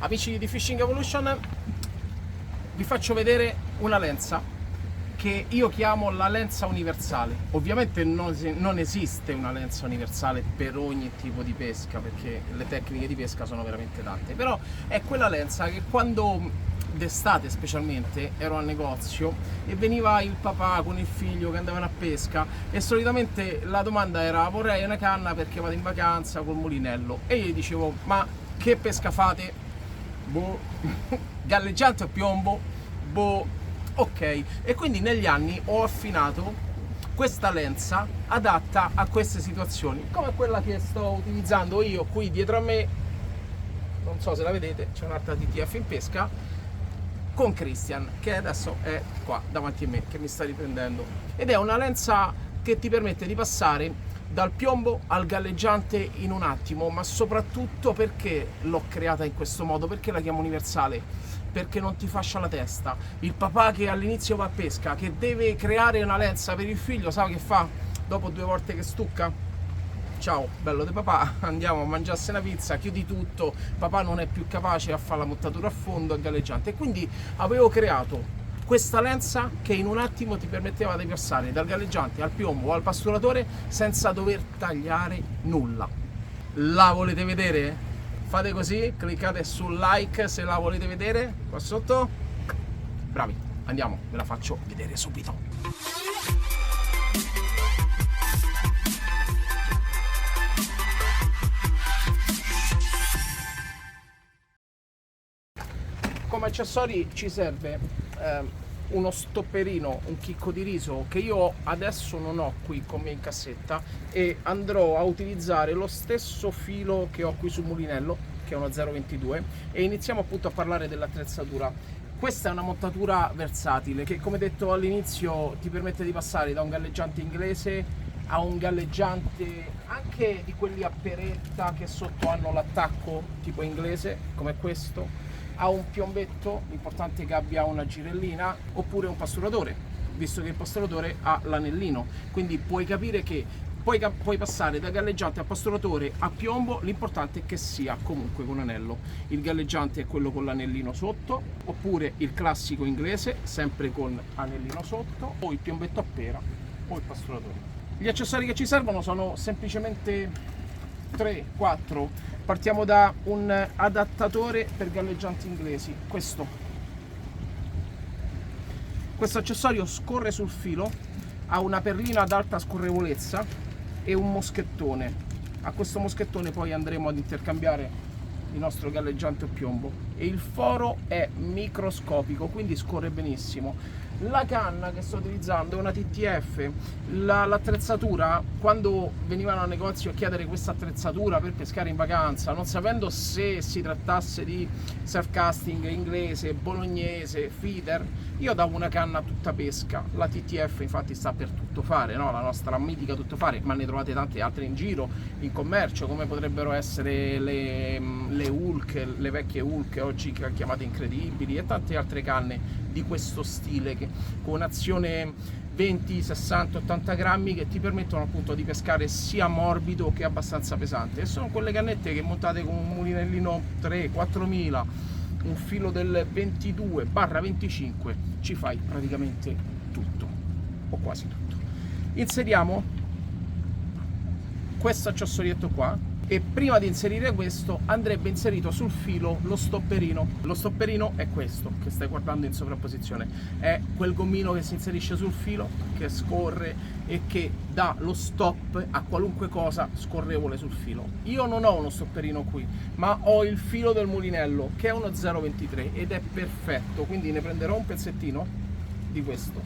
Amici di Fishing Evolution, vi faccio vedere una lenza che io chiamo la lenza universale. Ovviamente non esiste una lenza universale per ogni tipo di pesca, perché le tecniche di pesca sono veramente tante, però è quella lenza che quando d'estate specialmente ero al negozio e veniva il papà con il figlio che andavano a pesca e solitamente la domanda era: vorrei una canna perché vado in vacanza col mulinello, e io gli dicevo: ma che pesca fate? Boh. Galleggiante o piombo? Boh. Ok, e quindi negli anni ho affinato questa lenza adatta a queste situazioni, come quella che sto utilizzando io qui dietro a me. Non so se la vedete, c'è un'altra TTF in pesca con Christian, che adesso è qua davanti a me, che mi sta riprendendo, ed è una lenza che ti permette di passare dal piombo al galleggiante in un attimo, ma soprattutto perché l'ho creata in questo modo, perché la chiamo universale, perché non ti fascia la testa. Il papà che all'inizio va a pesca, che deve creare una lenza per il figlio, sa che fa? Dopo 2 volte che stucca: ciao bello di papà, andiamo a mangiarsi una pizza, chiudi tutto, papà non è più capace a fare la montatura a fondo al galleggiante. E quindi avevo creato questa lenza che in un attimo ti permetteva di passare dal galleggiante al piombo o al pasturatore senza dover tagliare nulla. La volete vedere? Fate così, cliccate sul like se la volete vedere qua sotto. Bravi, andiamo, ve la faccio vedere subito. Come accessori ci serve uno stopperino, un chicco di riso che io adesso non ho qui con me in cassetta, e andrò a utilizzare lo stesso filo che ho qui sul mulinello, che è uno 0,22, e iniziamo appunto a parlare dell'attrezzatura. Questa è una montatura versatile che, come detto all'inizio, ti permette di passare da un galleggiante inglese a un galleggiante anche di quelli a peretta che sotto hanno l'attacco tipo inglese come questo, a un piombetto, l'importante è che abbia una girellina, oppure un pasturatore, visto che il pasturatore ha l'anellino. Quindi puoi capire che puoi passare da galleggiante a pasturatore a piombo, l'importante è che sia comunque con anello. Il galleggiante è quello con l'anellino sotto, oppure il classico inglese sempre con anellino sotto, o il piombetto a pera o il pasturatore. Gli accessori che ci servono sono semplicemente 3-4. Partiamo da un adattatore per galleggianti inglesi. Questo accessorio scorre sul filo, ha una perlina ad alta scorrevolezza e un moschettone. A questo moschettone poi andremo ad intercambiare il nostro galleggiante o piombo, e il foro è microscopico, quindi scorre benissimo. La canna che sto utilizzando è una TTF. L'attrezzatura, quando venivano al negozio a chiedere questa attrezzatura per pescare in vacanza, non sapendo se si trattasse di surf casting inglese, bolognese, feeder, io davo una canna tutta pesca. La TTF infatti sta per tuttofare, no? La nostra mitica tuttofare, ma ne trovate tante altre in giro, in commercio, come potrebbero essere le Hulk, le vecchie Hulk, oggi chiamate incredibili, e tante altre canne di questo stile, che con azione 20, 60, 80 grammi, che ti permettono appunto di pescare sia morbido che abbastanza pesante. E sono quelle cannette che montate con un mulinellino 3-4000, un filo del 22/25, ci fai praticamente tutto, o quasi tutto. Inseriamo questo accessorietto qua, e prima di inserire questo andrebbe inserito sul filo lo stopperino. Lo stopperino è questo che stai guardando in sovrapposizione, è quel gommino che si inserisce sul filo, che scorre e che dà lo stop a qualunque cosa scorrevole sul filo. Io non ho uno stopperino qui, ma ho il filo del mulinello che è uno 0,23 ed è perfetto, quindi ne prenderò un pezzettino di questo,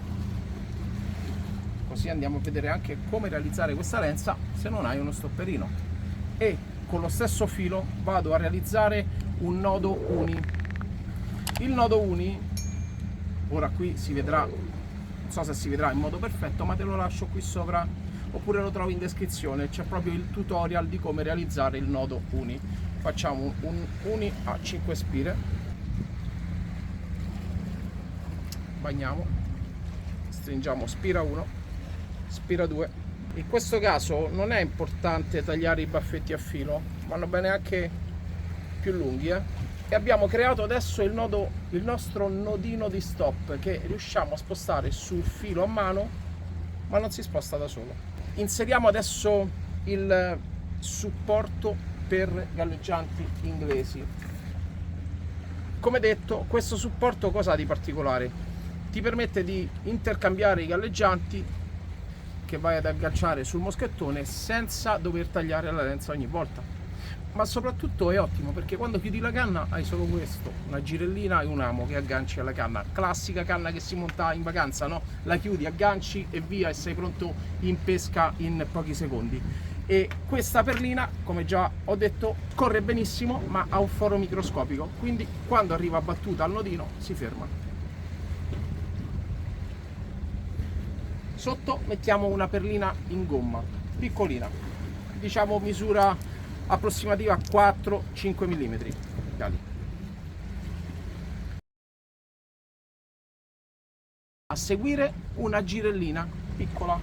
così andiamo a vedere anche come realizzare questa lenza se non hai uno stopperino. E con lo stesso filo vado a realizzare un nodo uni. Il nodo uni, ora qui si vedrà, non so se si vedrà in modo perfetto, ma te lo lascio qui sopra, oppure lo trovi in descrizione, c'è proprio il tutorial di come realizzare il nodo uni. Facciamo un uni a 5 spire, bagniamo, stringiamo spira 1, spira 2. In questo caso non è importante tagliare i baffetti a filo, vanno bene anche più lunghi, e abbiamo creato adesso il nostro nodino di stop che riusciamo a spostare sul filo a mano, ma non si sposta da solo. Inseriamo adesso il supporto per galleggianti inglesi. Come detto, questo supporto cosa ha di particolare? Ti permette di intercambiare i galleggianti che vai ad agganciare sul moschettone senza dover tagliare la lenza ogni volta. Ma soprattutto è ottimo perché quando chiudi la canna hai solo questo, una girellina e un amo che agganci alla canna. Classica canna che si monta in vacanza, no? La chiudi, agganci e via, e sei pronto in pesca in pochi secondi. E questa perlina, come già ho detto, corre benissimo ma ha un foro microscopico, quindi quando arriva battuta al nodino si ferma. Sotto mettiamo una perlina in gomma, piccolina, diciamo misura approssimativa 4-5 mm. A seguire una girellina piccola.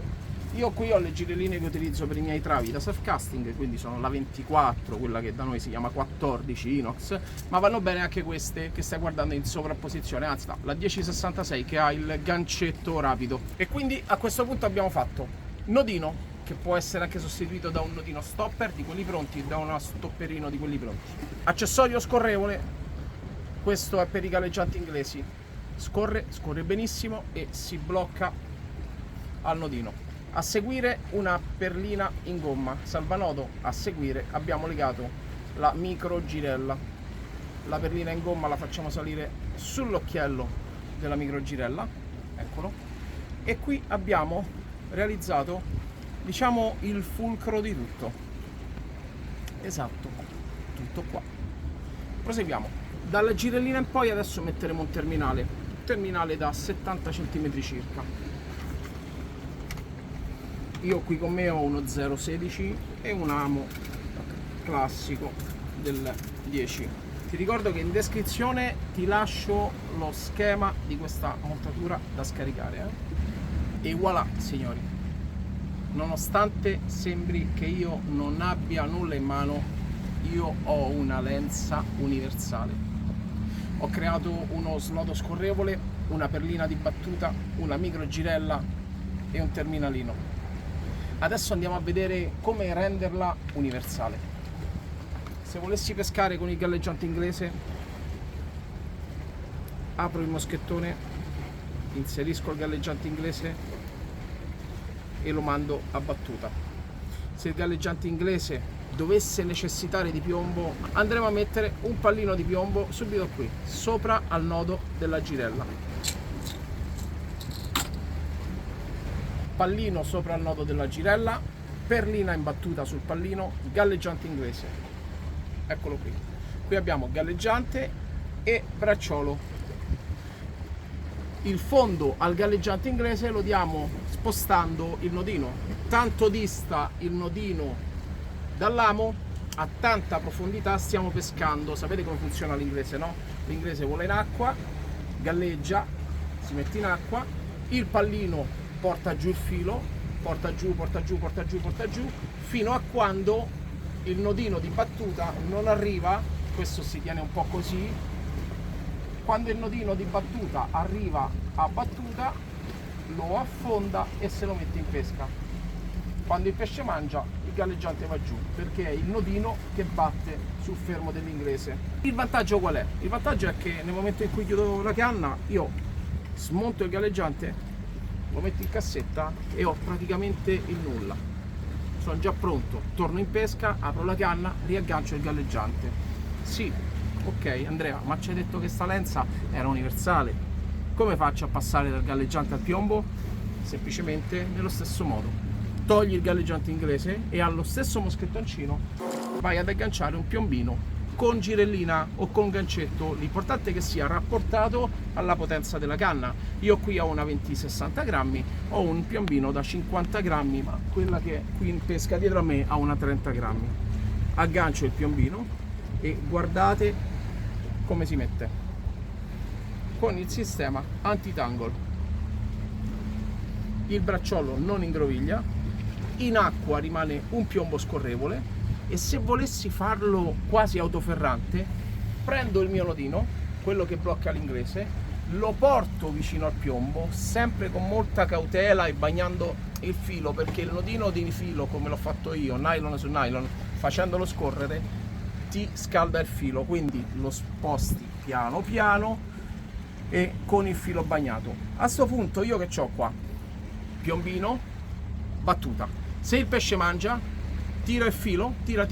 Io qui ho le girelline che utilizzo per i miei travi da surfcasting, quindi sono la 24, quella che da noi si chiama 14 inox, ma vanno bene anche queste che stai guardando in sovrapposizione, anzi no, la 1066 che ha il gancetto rapido. E quindi a questo punto abbiamo fatto nodino, che può essere anche sostituito da un nodino stopper di quelli pronti, da uno stopperino di quelli pronti. Accessorio scorrevole, questo è per i galleggianti inglesi, scorre benissimo e si blocca al nodino. A seguire una perlina in gomma, salvanodo. A seguire abbiamo legato la micro girella. La perlina in gomma la facciamo salire sull'occhiello della micro girella, eccolo, e qui abbiamo realizzato, diciamo, il fulcro di tutto. Esatto, tutto qua. Proseguiamo. Dalla girellina in poi adesso metteremo un terminale da 70 cm circa. Io qui con me ho uno 0,16 e un amo classico del 10. Ti ricordo che in descrizione ti lascio lo schema di questa montatura da scaricare. E voilà, signori, nonostante sembri che io non abbia nulla in mano, io ho una lenza universale. Ho creato uno snodo scorrevole, una perlina di battuta, una micro girella e un terminalino. Adesso andiamo a vedere come renderla universale. Se volessi pescare con il galleggiante inglese, apro il moschettone, inserisco il galleggiante inglese e lo mando a battuta. Se il galleggiante inglese dovesse necessitare di piombo, andremo a mettere un pallino di piombo subito qui, sopra al nodo della girella. Pallino sopra il nodo della girella, perlina imbattuta sul pallino, galleggiante inglese. Eccolo qui. Qui abbiamo galleggiante e bracciolo. Il fondo al galleggiante inglese lo diamo spostando il nodino. Tanto dista il nodino dall'amo, a tanta profondità stiamo pescando. Sapete come funziona l'inglese, no? L'inglese vola in acqua, galleggia, si mette in acqua, il pallino porta giù il filo, porta giù, porta giù, porta giù, porta giù, fino a quando il nodino di battuta non arriva. Questo si tiene un po' così. Quando il nodino di battuta arriva a battuta, lo affonda e se lo mette in pesca. Quando il pesce mangia, il galleggiante va giù, perché è il nodino che batte sul fermo dell'inglese. Il vantaggio qual è? Il vantaggio è che nel momento in cui chiudo la canna, io smonto il galleggiante, lo metto in cassetta e ho praticamente il nulla. Sono già pronto, torno in pesca, apro la canna, riaggancio il galleggiante. Sì, ok Andrea, ma ci hai detto che sta lenza era universale. Come faccio a passare dal galleggiante al piombo? Semplicemente nello stesso modo. Togli il galleggiante inglese e allo stesso moschettoncino vai ad agganciare un piombino con girellina o con gancetto. L'importante è che sia rapportato alla potenza della canna. Io qui ho una 20-60 grammi, ho un piombino da 50 grammi, ma quella che qui in pesca dietro a me ha una 30 grammi. Aggancio il piombino e guardate come si mette con il sistema anti-tangle. Il bracciolo non ingroviglia, in acqua rimane un piombo scorrevole E se volessi farlo quasi autoferrante, prendo il mio nodino, quello che blocca l'inglese, lo porto vicino al piombo, sempre con molta cautela e bagnando il filo, perché il nodino di filo, come l'ho fatto io, nylon su nylon, facendolo scorrere, ti scalda il filo, quindi lo sposti piano piano e con il filo bagnato. A sto punto io che ho qua? Piombino, battuta. Se il pesce mangia, tira il filo, tira,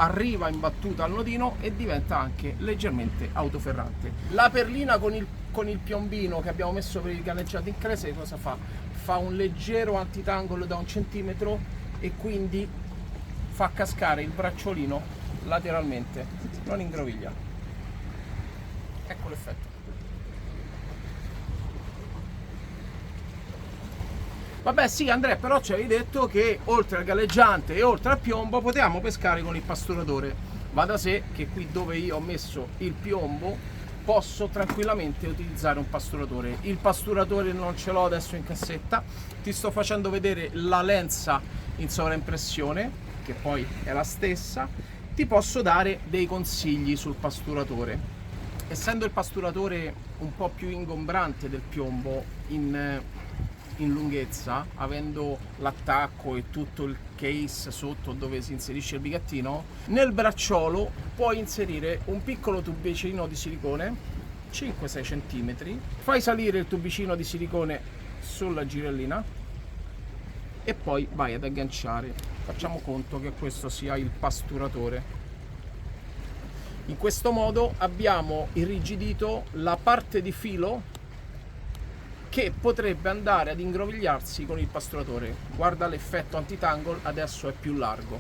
arriva in battuta al nodino e diventa anche leggermente autoferrante. La perlina con il piombino che abbiamo messo per il galleggiante inglese cosa fa? Fa un leggero antitangolo da 1 centimetro e quindi fa cascare il bracciolino lateralmente, non ingroviglia. Ecco l'effetto. Vabbè sì Andrea, però ci avevi detto che oltre al galleggiante e oltre al piombo potevamo pescare con il pasturatore. Va da sé che qui dove io ho messo il piombo posso tranquillamente utilizzare un pasturatore. Il pasturatore non ce l'ho adesso in cassetta, ti sto facendo vedere la lenza in sovraimpressione, che poi è la stessa. Ti posso dare dei consigli sul pasturatore. Essendo il pasturatore un po' più ingombrante del piombo in lunghezza, avendo l'attacco e tutto il case sotto dove si inserisce il bigattino, nel bracciolo puoi inserire un piccolo tubicino di silicone 5-6 cm, fai salire il tubicino di silicone sulla girellina e poi vai ad agganciare. Facciamo conto che questo sia il pasturatore. In questo modo abbiamo irrigidito la parte di filo che potrebbe andare ad ingrovigliarsi con il pasturatore. Guarda l'effetto antitangle, adesso è più largo.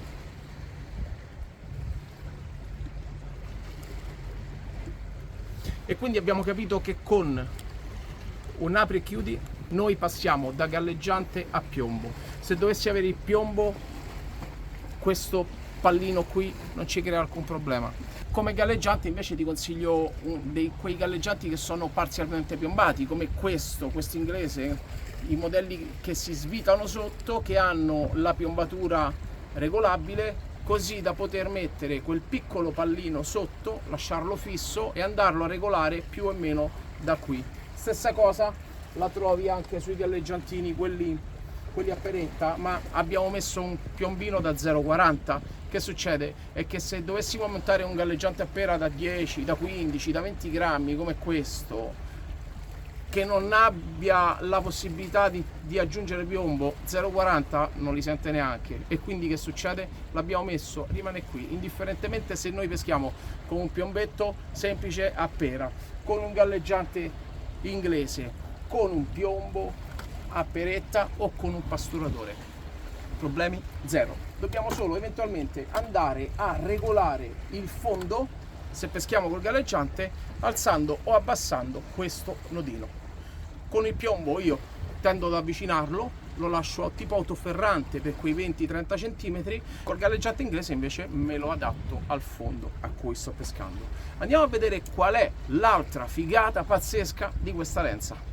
E quindi abbiamo capito che con un apri e chiudi noi passiamo da galleggiante a piombo. Se dovessi avere il piombo, questo pallino qui non ci crea alcun problema. Come galleggiante invece ti consiglio quei galleggianti che sono parzialmente piombati, come questo inglese, i modelli che si svitano sotto, che hanno la piombatura regolabile, così da poter mettere quel piccolo pallino sotto, lasciarlo fisso e andarlo a regolare più o meno da qui. Stessa cosa la trovi anche sui galleggiantini, quelli a peretta, ma abbiamo messo un piombino da 0,40. Che succede? È che se dovessimo montare un galleggiante a pera da 10, da 15, da 20 grammi come questo, che non abbia la possibilità di aggiungere piombo, 0,40 non li sente neanche. E quindi che succede? L'abbiamo messo, rimane qui, indifferentemente se noi peschiamo con un piombetto semplice a pera, con un galleggiante inglese, con un piombo a peretta o con un pasturatore. Problemi zero. Dobbiamo solo eventualmente andare a regolare il fondo, se peschiamo col galleggiante, alzando o abbassando questo nodino. Con il piombo io tendo ad avvicinarlo, lo lascio tipo autoferrante per quei 20-30 cm, col galleggiante inglese invece me lo adatto al fondo a cui sto pescando. Andiamo a vedere qual è l'altra figata pazzesca di questa lenza.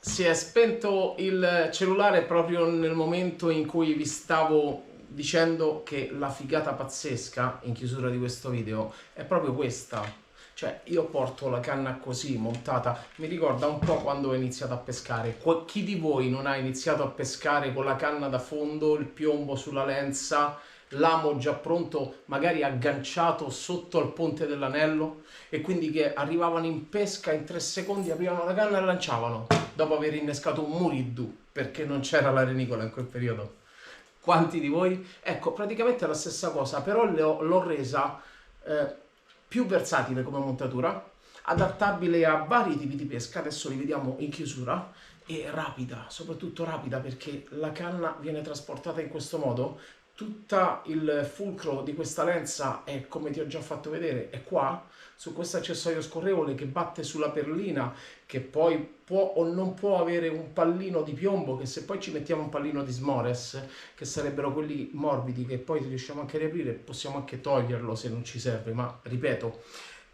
Si è spento il cellulare proprio nel momento in cui vi stavo dicendo che la figata pazzesca in chiusura di questo video è proprio questa. Cioè io porto la canna così montata, mi ricorda un po' quando ho iniziato a pescare. Chi di voi non ha iniziato a pescare con la canna da fondo, il piombo sulla lenza, l'amo già pronto, magari agganciato sotto al ponte dell'anello, e quindi che arrivavano in pesca in 3 secondi, aprivano la canna e lanciavano, dopo aver innescato un muriddu, perché non c'era la renicola in quel periodo? Quanti di voi? Ecco, praticamente è la stessa cosa, però l'ho resa più versatile come montatura, adattabile a vari tipi di pesca, adesso li vediamo in chiusura, e rapida, soprattutto rapida, perché la canna viene trasportata in questo modo. Tutto il fulcro di questa lenza è, come ti ho già fatto vedere, è qua, su questo accessorio scorrevole che batte sulla perlina, che poi può o non può avere un pallino di piombo, che se poi ci mettiamo un pallino di Smores, che sarebbero quelli morbidi, che poi riusciamo anche a riaprire, possiamo anche toglierlo se non ci serve, ma ripeto,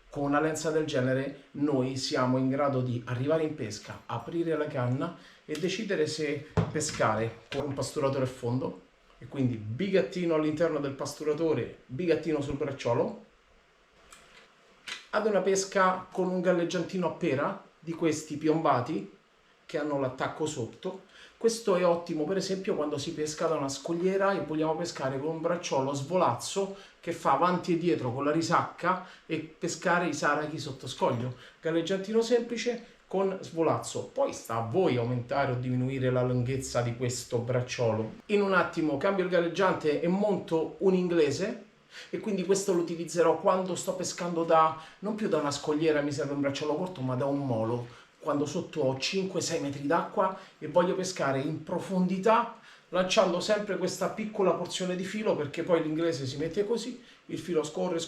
Con una lenza del genere noi siamo in grado di arrivare in pesca, aprire la canna e decidere se pescare con un pasturatore a fondo, e quindi bigattino all'interno del pasturatore, bigattino sul bracciolo, ad una pesca con un galleggiantino a pera di questi piombati che hanno l'attacco sotto. Questo è ottimo per esempio quando si pesca da una scogliera e vogliamo pescare con un bracciolo svolazzo che fa avanti e dietro con la risacca e pescare i sarachi sotto scoglio. Galleggiantino semplice con svolazzo. Poi sta a voi aumentare o diminuire la lunghezza di questo bracciolo. In un attimo cambio il galleggiante e monto un inglese, e quindi questo lo utilizzerò quando sto pescando non più da una scogliera, mi serve un bracciolo corto, ma da un molo, quando sotto ho 5-6 metri d'acqua e voglio pescare in profondità, lanciando sempre questa piccola porzione di filo, perché poi l'inglese si mette così, il filo scorre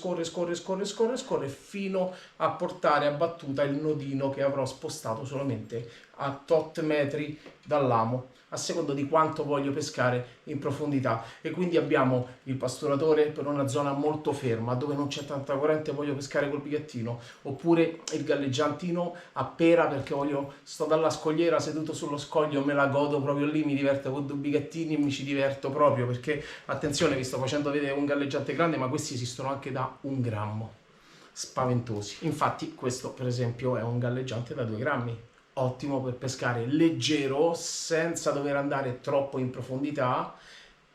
fino a portare a battuta il nodino che avrò spostato solamente a tot metri dall'amo, a seconda di quanto voglio pescare in profondità. E quindi abbiamo il pasturatore per una zona molto ferma dove non c'è tanta corrente, voglio pescare col bigattino, oppure il galleggiantino a pera perché sto dalla scogliera seduto sullo scoglio, me la godo proprio lì, mi diverto con due bigattini e mi ci diverto proprio, perché attenzione, vi sto facendo vedere un galleggiante grande, ma questi esistono anche da 1 grammo, spaventosi. Infatti questo per esempio è un galleggiante da 2 grammi, ottimo per pescare leggero senza dover andare troppo in profondità,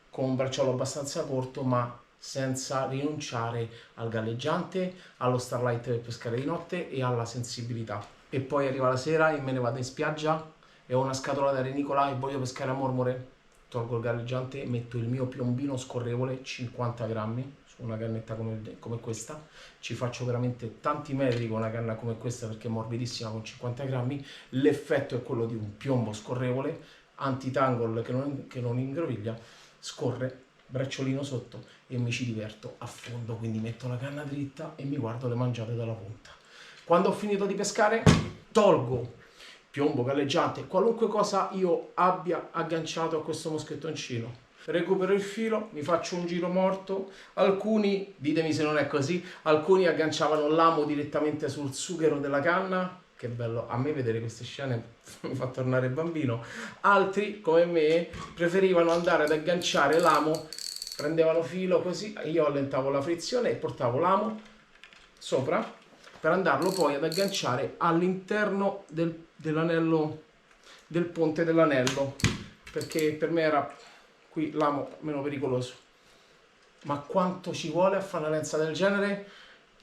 con un bracciolo abbastanza corto, ma senza rinunciare al galleggiante, allo starlight per pescare di notte e alla sensibilità. E poi arriva la sera e me ne vado in spiaggia e ho una scatola da renicola e voglio pescare a mormore, tolgo il galleggiante, metto il mio piombino scorrevole 50 grammi su una cannetta come questa, ci faccio veramente tanti metri con una canna come questa perché è morbidissima con 50 grammi, l'effetto è quello di un piombo scorrevole, anti-tangle che non ingroviglia, scorre, bracciolino sotto e mi ci diverto a fondo, quindi metto la canna dritta e mi guardo le mangiate dalla punta. Quando ho finito di pescare tolgo piombo, galleggiante, qualunque cosa io abbia agganciato a questo moschettoncino, recupero il filo, mi faccio un giro morto. Alcuni, ditemi se non è così, alcuni agganciavano l'amo direttamente sul sughero della canna, che bello, a me vedere queste scene mi fa tornare bambino. Altri come me preferivano andare ad agganciare l'amo, prendevano filo così, io allentavo la frizione e portavo l'amo sopra per andarlo poi ad agganciare all'interno dell'anello, del ponte dell'anello, perché per me era qui l'amo meno pericoloso. Ma quanto ci vuole a fare una lenza del genere?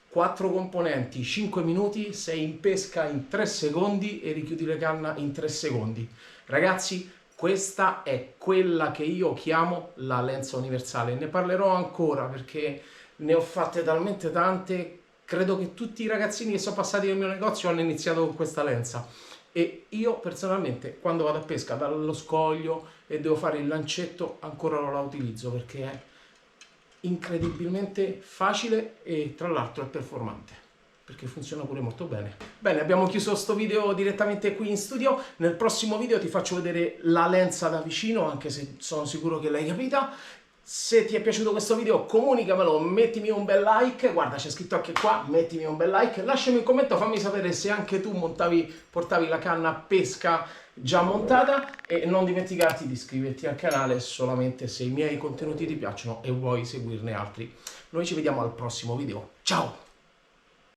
4 componenti, 5 minuti, sei in pesca in 3 secondi e richiudi la canna in 3 secondi. Ragazzi, questa è quella che io chiamo la lenza universale. Ne parlerò ancora perché ne ho fatte talmente tante. Credo che tutti i ragazzini che sono passati nel mio negozio hanno iniziato con questa lenza. E io personalmente quando vado a pesca dallo scoglio e devo fare il lancetto ancora non la utilizzo perché è incredibilmente facile e tra l'altro è performante, perché funziona pure molto bene. Bene, abbiamo chiuso sto video direttamente qui in studio. Nel prossimo video ti faccio vedere la lenza da vicino, anche se sono sicuro che l'hai capita. Se ti è piaciuto questo video comunicamelo, mettimi un bel like, guarda c'è scritto anche qua, mettimi un bel like, lasciami un commento, fammi sapere se anche tu portavi la canna a pesca già montata e non dimenticarti di iscriverti al canale solamente se i miei contenuti ti piacciono e vuoi seguirne altri. Noi ci vediamo al prossimo video, ciao!